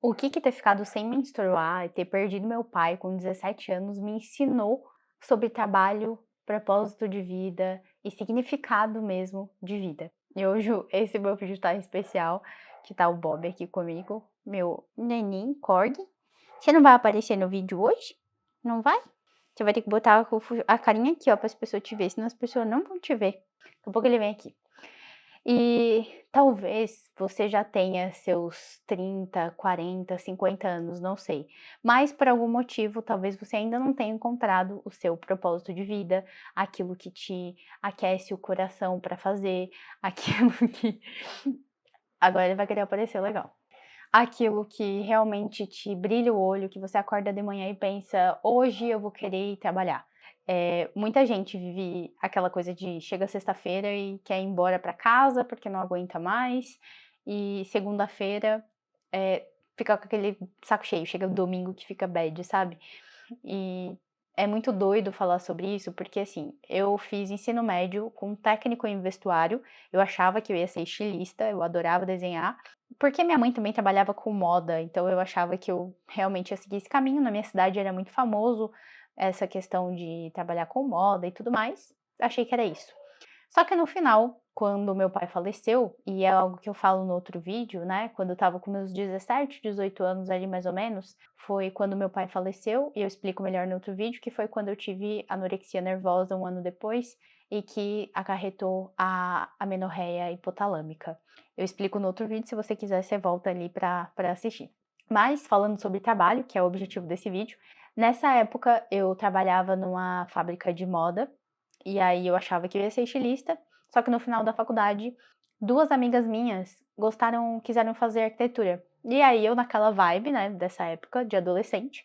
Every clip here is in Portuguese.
O que ter ficado sem menstruar e ter perdido meu pai com 17 anos me ensinou sobre trabalho, propósito de vida e significado mesmo de vida. E hoje esse meu vídeo tá especial, que tá o Bob aqui comigo, meu neném Corgi. Você não vai aparecer no vídeo hoje? Não vai? Você vai ter que botar a carinha aqui, ó, para as pessoas te ver, senão as pessoas não vão te ver. Daqui a pouco ele vem aqui. E talvez você já tenha seus 30, 40, 50 anos, não sei. Mas por algum motivo, talvez você ainda não tenha encontrado o seu propósito de vida, aquilo que te aquece o coração para fazer, aquilo que. Agora ele vai querer aparecer legal. Aquilo que realmente te brilha o olho, que você acorda de manhã e pensa: "Hoje eu vou querer ir trabalhar". Muita gente vive aquela coisa de chega sexta-feira e quer ir embora para casa, porque não aguenta mais, e segunda-feira, fica com aquele saco cheio, chega o domingo que fica bad, sabe. E é muito doido falar sobre isso, porque assim, eu fiz ensino médio com técnico em vestuário, eu achava que eu ia ser estilista, eu adorava desenhar, porque minha mãe também trabalhava com moda, então eu achava que eu realmente ia seguir esse caminho. Na minha cidade era muito famoso essa questão de trabalhar com moda e tudo mais, achei que era isso. Só que no final, quando meu pai faleceu, e é algo que eu falo no outro vídeo, né, quando eu estava com meus 17, 18 anos ali mais ou menos, foi quando meu pai faleceu, e eu explico melhor no outro vídeo, que foi quando eu tive anorexia nervosa um ano depois, e que acarretou a amenorreia hipotalâmica. Eu explico no outro vídeo, se você quiser você volta ali para assistir. Mas falando sobre trabalho, que é o objetivo desse vídeo, nessa época eu trabalhava numa fábrica de moda, e aí eu achava que eu ia ser estilista, só que no final da faculdade, 2 amigas minhas quiseram fazer arquitetura. E aí eu naquela vibe, né, dessa época de adolescente,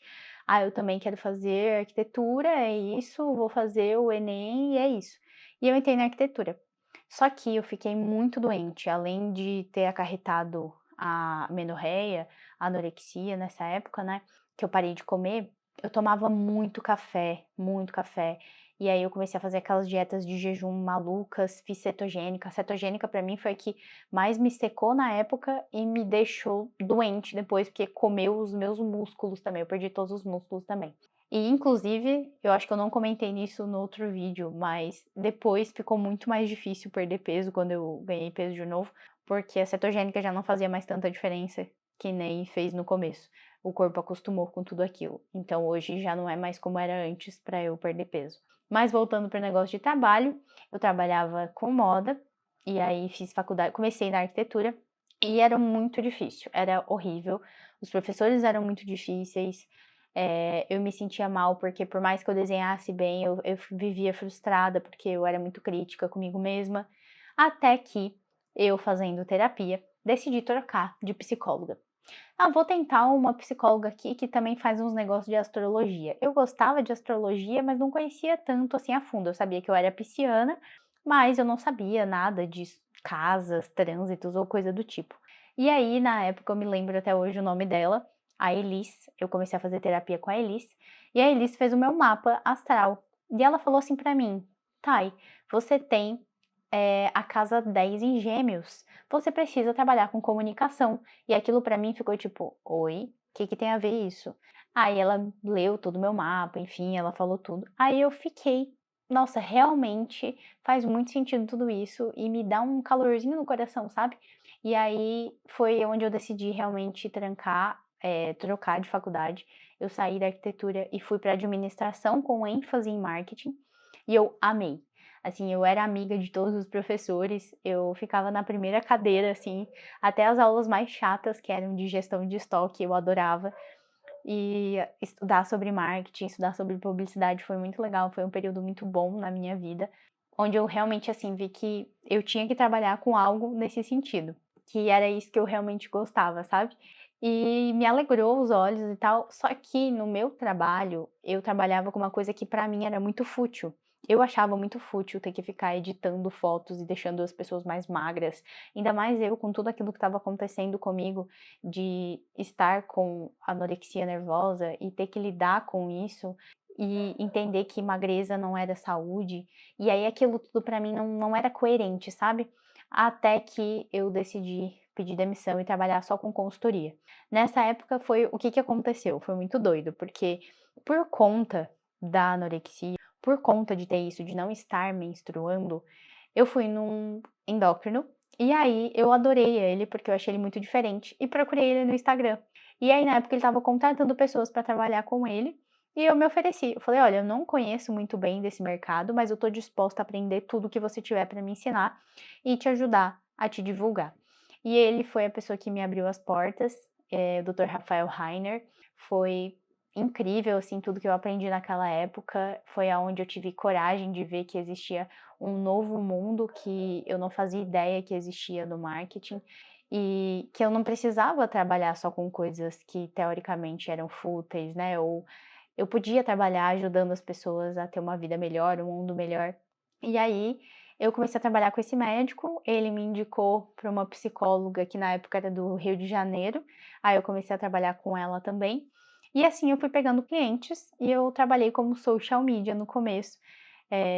eu também quero fazer arquitetura, é isso, vou fazer o Enem e é isso. E eu entrei na arquitetura. Só que eu fiquei muito doente, além de ter acarretado a menorreia, a anorexia nessa época, né, que eu parei de comer, eu tomava muito café, muito café. E aí eu comecei a fazer aquelas dietas de jejum malucas, fiz cetogênica. A cetogênica pra mim foi a que mais me secou na época e me deixou doente depois, porque comeu os meus músculos também, eu perdi todos os músculos também. E inclusive, eu acho que eu não comentei nisso no outro vídeo, mas depois ficou muito mais difícil perder peso quando eu ganhei peso de novo, porque a cetogênica já não fazia mais tanta diferença que nem fez no começo. O corpo acostumou com tudo aquilo. Então hoje já não é mais como era antes para eu perder peso. Mas voltando para o negócio de trabalho, eu trabalhava com moda, e aí fiz faculdade, comecei na arquitetura, e era muito difícil, era horrível. Os professores eram muito difíceis, eu me sentia mal, porque por mais que eu desenhasse bem, eu vivia frustrada, porque eu era muito crítica comigo mesma, até que eu, fazendo terapia, decidi trocar de psicóloga. Vou tentar uma psicóloga aqui que também faz uns negócios de astrologia. Eu gostava de astrologia, mas não conhecia tanto assim a fundo. Eu sabia que eu era pisciana, mas eu não sabia nada de casas, trânsitos ou coisa do tipo. E aí, na época, eu me lembro até hoje o nome dela, a Elis. Eu comecei a fazer terapia com a Elis, e a Elis fez o meu mapa astral. E ela falou assim pra mim: Thay, você tem a casa 10 em Gêmeos. Você precisa trabalhar com comunicação. E aquilo pra mim ficou tipo: "Oi, o que que tem a ver isso?". Aí ela leu todo o meu mapa, enfim, ela falou tudo. Aí eu fiquei: "Nossa, realmente faz muito sentido tudo isso", e me dá um calorzinho no coração, sabe. E aí foi onde eu decidi realmente trocar de faculdade. Eu saí da arquitetura e fui pra administração com ênfase em marketing, e eu amei. Assim, eu era amiga de todos os professores, eu ficava na primeira cadeira, assim, até as aulas mais chatas, que eram de gestão de estoque, eu adorava. E estudar sobre marketing, estudar sobre publicidade foi muito legal, foi um período muito bom na minha vida, onde eu realmente, assim, vi que eu tinha que trabalhar com algo nesse sentido, que era isso que eu realmente gostava, sabe. E me alegrou os olhos e tal, só que no meu trabalho, eu trabalhava com uma coisa que pra mim era muito fútil. Eu achava muito fútil ter que ficar editando fotos e deixando as pessoas mais magras, ainda mais eu com tudo aquilo que estava acontecendo comigo, de estar com anorexia nervosa e ter que lidar com isso, e entender que magreza não era saúde, e aí aquilo tudo pra mim não era coerente, sabe. Até que eu decidi pedir demissão e trabalhar só com consultoria. Nessa época foi o que que aconteceu? Foi muito doido, porque por conta da anorexia, por conta de ter isso, de não estar menstruando, eu fui num endócrino e aí eu adorei ele, porque eu achei ele muito diferente e procurei ele no Instagram. E aí na época ele estava contratando pessoas para trabalhar com ele e eu me ofereci. Eu falei: "Olha, eu não conheço muito bem desse mercado, mas eu estou disposta a aprender tudo que você tiver para me ensinar e te ajudar a te divulgar". E ele foi a pessoa que me abriu as portas, o Dr. Rafael Reiner. Foi incrível, assim, tudo que eu aprendi naquela época. Foi aonde eu tive coragem de ver que existia um novo mundo que eu não fazia ideia que existia no marketing e que eu não precisava trabalhar só com coisas que teoricamente eram fúteis, né? Ou eu podia trabalhar ajudando as pessoas a ter uma vida melhor, um mundo melhor. E aí eu comecei a trabalhar com esse médico, ele me indicou para uma psicóloga que na época era do Rio de Janeiro, aí eu comecei a trabalhar com ela também. E assim eu fui pegando clientes e eu trabalhei como social media no começo.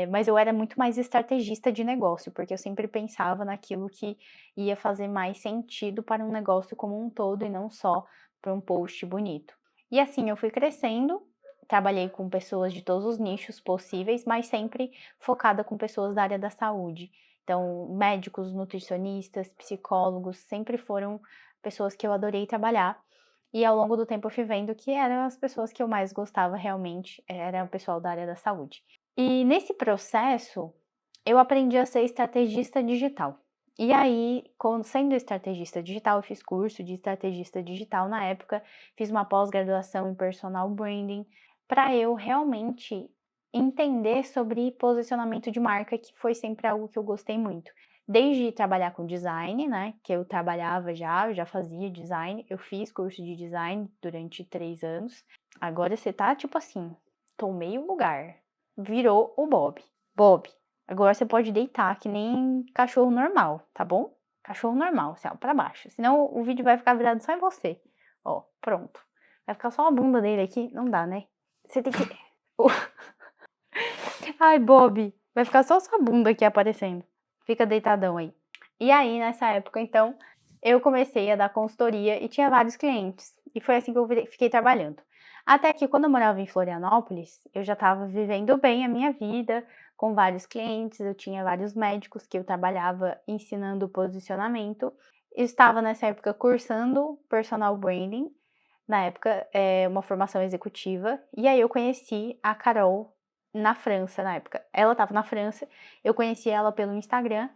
Mas eu era muito mais estrategista de negócio, porque eu sempre pensava naquilo que ia fazer mais sentido para um negócio como um todo e não só para um post bonito. E assim eu fui crescendo, trabalhei com pessoas de todos os nichos possíveis, mas sempre focada com pessoas da área da saúde. Então, médicos, nutricionistas, psicólogos sempre foram pessoas que eu adorei trabalhar. E ao longo do tempo eu fui vendo que eram as pessoas que eu mais gostava realmente, era o pessoal da área da saúde. E nesse processo, eu aprendi a ser estrategista digital. E aí, sendo estrategista digital, eu fiz curso de estrategista digital na época, fiz uma pós-graduação em personal branding, para eu realmente entender sobre posicionamento de marca, que foi sempre algo que eu gostei muito. Desde trabalhar com design, né, que eu trabalhava já, eu já fazia design, eu fiz curso de design durante 3 anos. Agora você tá tipo assim, tomei o lugar, virou o Bob. Bob, agora você pode deitar que nem cachorro normal, tá bom? Cachorro normal, assim, ó, pra baixo. Senão o vídeo vai ficar virado só em você. Ó, pronto. Vai ficar só a bunda dele aqui. Não dá, né? Você tem que. Ai, Bob, vai ficar só sua bunda aqui aparecendo. Fica deitadão aí. E aí, nessa época, então, eu comecei a dar consultoria e tinha vários clientes. E foi assim que eu fiquei trabalhando. Até que quando eu morava em Florianópolis, eu já estava vivendo bem a minha vida, com vários clientes, eu tinha vários médicos que eu trabalhava ensinando posicionamento. Eu estava nessa época cursando personal branding, na época, uma formação executiva, e aí eu conheci a Carol na França, na época. Ela estava na França, eu conheci ela pelo Instagram,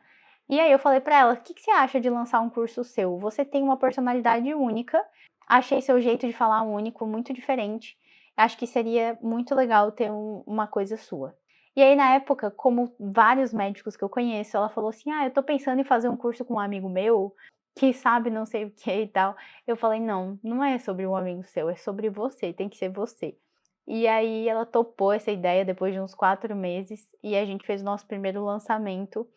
e aí eu falei para ela: "O que que você acha de lançar um curso seu? Você tem uma personalidade única, achei seu jeito de falar único, muito diferente, acho que seria muito legal ter uma coisa sua". E aí na época, como vários médicos que eu conheço, ela falou assim: "Ah, eu tô pensando em fazer um curso com um amigo meu, que sabe não sei o que e tal". Eu falei: "Não, não é sobre um amigo seu, é sobre você, tem que ser você". E aí ela topou essa ideia depois de uns 4 meses, e a gente fez o nosso primeiro lançamento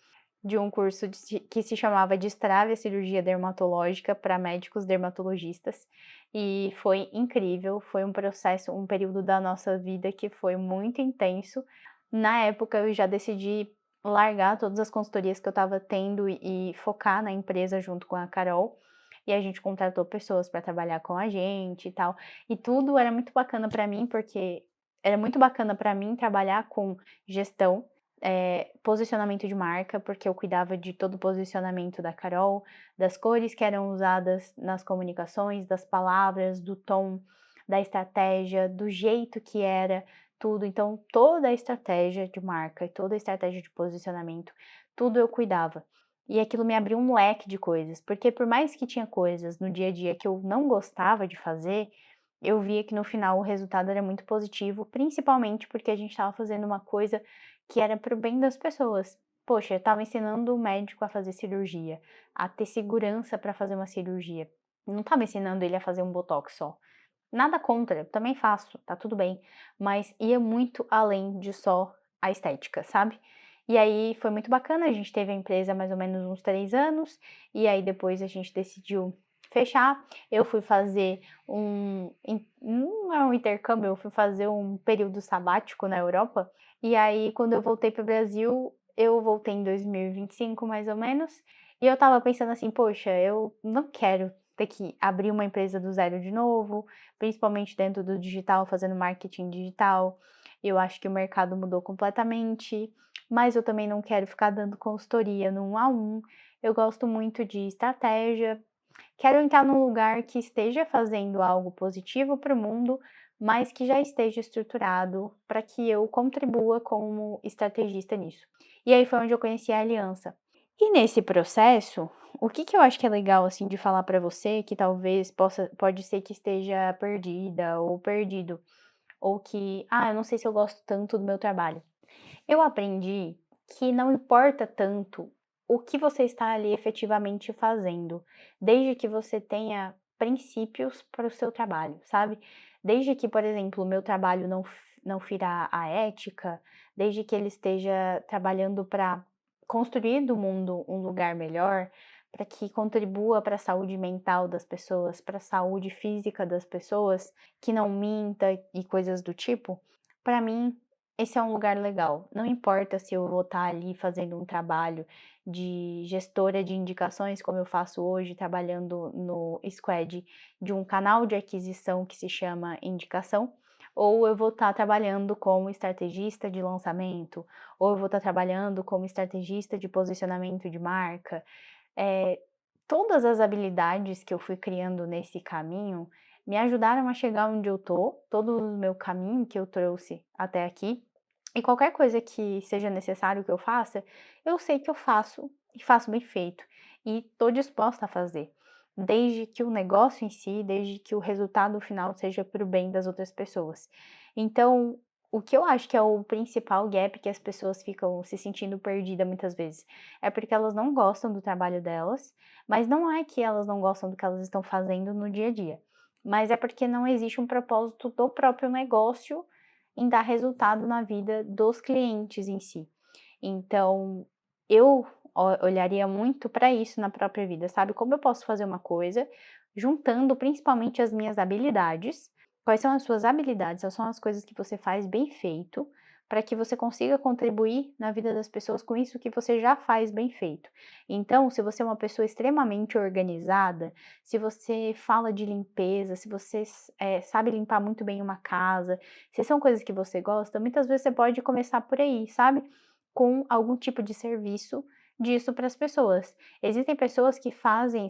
de um curso que se chamava Destrave a Cirurgia Dermatológica para médicos dermatologistas, e foi incrível, foi um processo, um período da nossa vida que foi muito intenso. Na época eu já decidi largar todas as consultorias que eu estava tendo e focar na empresa junto com a Carol, e a gente contratou pessoas para trabalhar com a gente e tal. E tudo era muito bacana para mim, porque era muito bacana para mim trabalhar com gestão, posicionamento de marca, porque eu cuidava de todo o posicionamento da Carol, das cores que eram usadas nas comunicações, das palavras, do tom, da estratégia, do jeito que era tudo. Então, toda a estratégia de marca e toda a estratégia de posicionamento, tudo eu cuidava. E aquilo me abriu um leque de coisas, porque por mais que tinha coisas no dia a dia que eu não gostava de fazer, eu via que no final o resultado era muito positivo, principalmente porque a gente estava fazendo uma coisa que era para o bem das pessoas. Poxa, eu estava ensinando o médico a fazer cirurgia, a ter segurança para fazer uma cirurgia. Não estava ensinando ele a fazer um botox só. Nada contra, eu também faço, tá tudo bem, mas ia muito além de só a estética, sabe? E aí foi muito bacana, a gente teve a empresa há mais ou menos uns 3 anos, e aí depois a gente decidiu fechar. Eu fui fazer não é um intercâmbio, eu fui fazer um período sabático na Europa, e aí quando eu voltei para o Brasil, eu voltei em 2025 mais ou menos, E eu estava pensando assim: "Poxa, eu não quero ter que abrir uma empresa do zero de novo, principalmente dentro do digital, fazendo marketing digital. Eu acho que o mercado mudou completamente, mas eu também não quero ficar dando consultoria no um a um. Eu gosto muito de estratégia, quero entrar num lugar que esteja fazendo algo positivo para o mundo, mas que já esteja estruturado para que eu contribua como estrategista nisso". E aí foi onde eu conheci a Aliança. E nesse processo, o que que eu acho que é legal, assim, de falar pra você, que talvez pode ser que esteja perdida ou perdido, ou que: "Ah, eu não sei se eu gosto tanto do meu trabalho". Eu aprendi que não importa tanto o que você está ali efetivamente fazendo, desde que você tenha princípios para o seu trabalho, sabe. Desde que, por exemplo, o meu trabalho não fira a ética, desde que ele esteja trabalhando para construir do mundo um lugar melhor, para que contribua para a saúde mental das pessoas, para a saúde física das pessoas, que não minta e coisas do tipo, para mim esse é um lugar legal. Não importa se eu vou estar ali fazendo um trabalho de gestora de indicações, como eu faço hoje, trabalhando no squad de um canal de aquisição que se chama Indicação, ou eu vou estar trabalhando como estrategista de lançamento, ou eu vou estar trabalhando como estrategista de posicionamento de marca. Eh, Todas as habilidades que eu fui criando nesse caminho me ajudaram a chegar onde eu tô, todo o meu caminho que eu trouxe até aqui. E qualquer coisa que seja necessário que eu faça, eu sei que eu faço e faço bem feito. E tô disposta a fazer, desde que o negócio em si, desde que o resultado final seja para o bem das outras pessoas. Então, o que eu acho que é o principal gap que as pessoas ficam se sentindo perdida muitas vezes, é porque elas não gostam do trabalho delas, mas não é que elas não gostam do que elas estão fazendo no dia a dia, mas é porque não existe um propósito do próprio negócio em dar resultado na vida dos clientes em si. Então, eu olharia muito para isso na própria vida, sabe? Como eu posso fazer uma coisa, juntando principalmente as minhas habilidades. Quais são as suas habilidades? Quais são as coisas que você faz bem feito, para que você consiga contribuir na vida das pessoas com isso que você já faz bem feito. Então, se você é uma pessoa extremamente organizada, se você fala de limpeza, se você sabe limpar muito bem uma casa, se são coisas que você gosta, muitas vezes você pode começar por aí, sabe? Com algum tipo de serviço disso para as pessoas. Existem pessoas que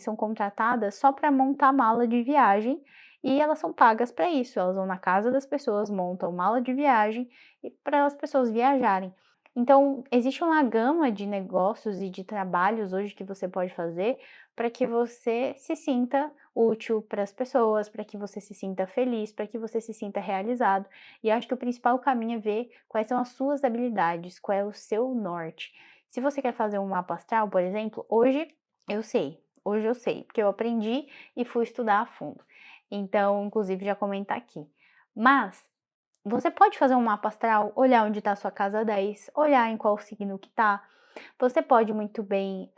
são contratadas só para montar mala de viagem e elas são pagas para isso. Elas vão na casa das pessoas, montam mala de viagem e para as pessoas viajarem. Então, existe uma gama de negócios e de trabalhos hoje que você pode fazer para que você se sinta útil para as pessoas, para que você se sinta feliz, para que você se sinta realizado. E acho que o principal caminho é ver quais são as suas habilidades, qual é o seu norte. Se você quer fazer um mapa astral, por exemplo, hoje eu sei, porque eu aprendi e fui estudar a fundo. Então, inclusive, já comentar aqui. Mas você pode fazer um mapa astral, olhar onde está a sua casa 10, olhar em qual signo que está. Você pode muito bem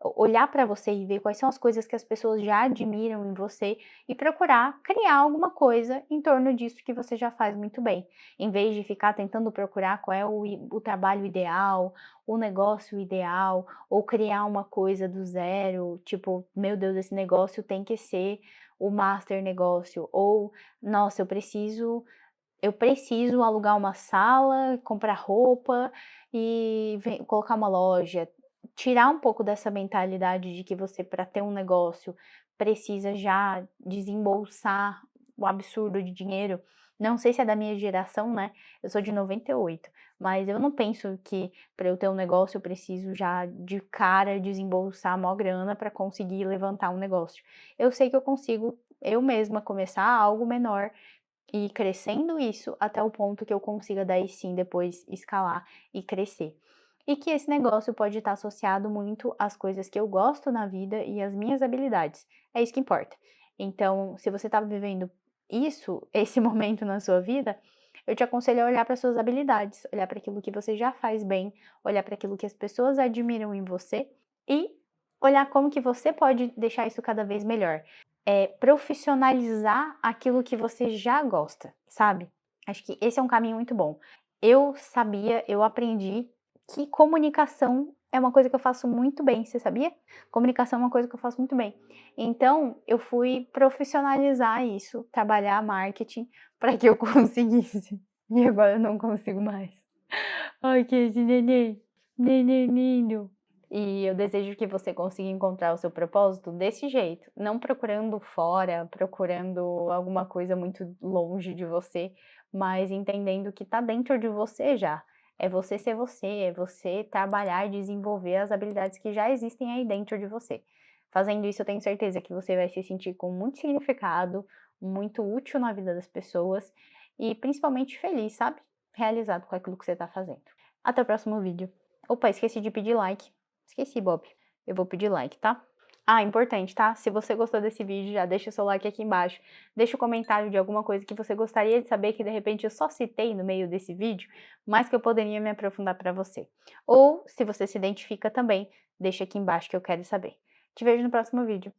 olhar para você e ver quais são as coisas que as pessoas já admiram em você e procurar criar alguma coisa em torno disso que você já faz muito bem. Em vez de ficar tentando procurar qual é o trabalho ideal, o negócio ideal, ou criar uma coisa do zero, tipo, meu Deus, esse negócio tem que ser o master negócio, ou nossa, eu preciso alugar uma sala, comprar roupa e colocar uma loja. Tirar um pouco dessa mentalidade de que você, para ter um negócio, precisa já desembolsar o absurdo de dinheiro. Não sei se é da minha geração, né? Eu sou de 98, mas eu não penso que para eu ter um negócio eu preciso já de cara desembolsar a maior grana para conseguir levantar um negócio. Eu sei que eu consigo eu mesma começar algo menor e ir crescendo isso até o ponto que eu consiga daí sim depois escalar e crescer. E que esse negócio pode estar associado muito às coisas que eu gosto na vida e às minhas habilidades. É isso que importa. Então, se você está vivendo isso, esse momento na sua vida, eu te aconselho a olhar para suas habilidades, olhar para aquilo que você já faz bem, olhar para aquilo que as pessoas admiram em você e olhar como que você pode deixar isso cada vez melhor. Profissionalizar aquilo que você já gosta, sabe? Acho que esse é um caminho muito bom. Eu aprendi que comunicação é uma coisa que eu faço muito bem, você sabia? Comunicação é uma coisa que eu faço muito bem. Então, eu fui profissionalizar isso, trabalhar marketing para que eu conseguisse. E agora eu não consigo mais. Ai, que esse neném, neném lindo. E eu desejo que você consiga encontrar o seu propósito desse jeito, não procurando fora, procurando alguma coisa muito longe de você, mas entendendo que tá dentro de você já. É você ser você, é você trabalhar e desenvolver as habilidades que já existem aí dentro de você. Fazendo isso, eu tenho certeza que você vai se sentir com muito significado, muito útil na vida das pessoas e principalmente feliz, sabe? Realizado com aquilo que você tá fazendo. Até o próximo vídeo. Opa, esqueci de pedir like. Esqueci, Bob. Eu vou pedir like, tá? Ah, importante, tá? Se você gostou desse vídeo, já deixa o seu like aqui embaixo. Deixa o comentário de alguma coisa que você gostaria de saber que de repente eu só citei no meio desse vídeo, mas que eu poderia me aprofundar para você. Ou, se você se identifica também, deixa aqui embaixo que eu quero saber. Te vejo no próximo vídeo.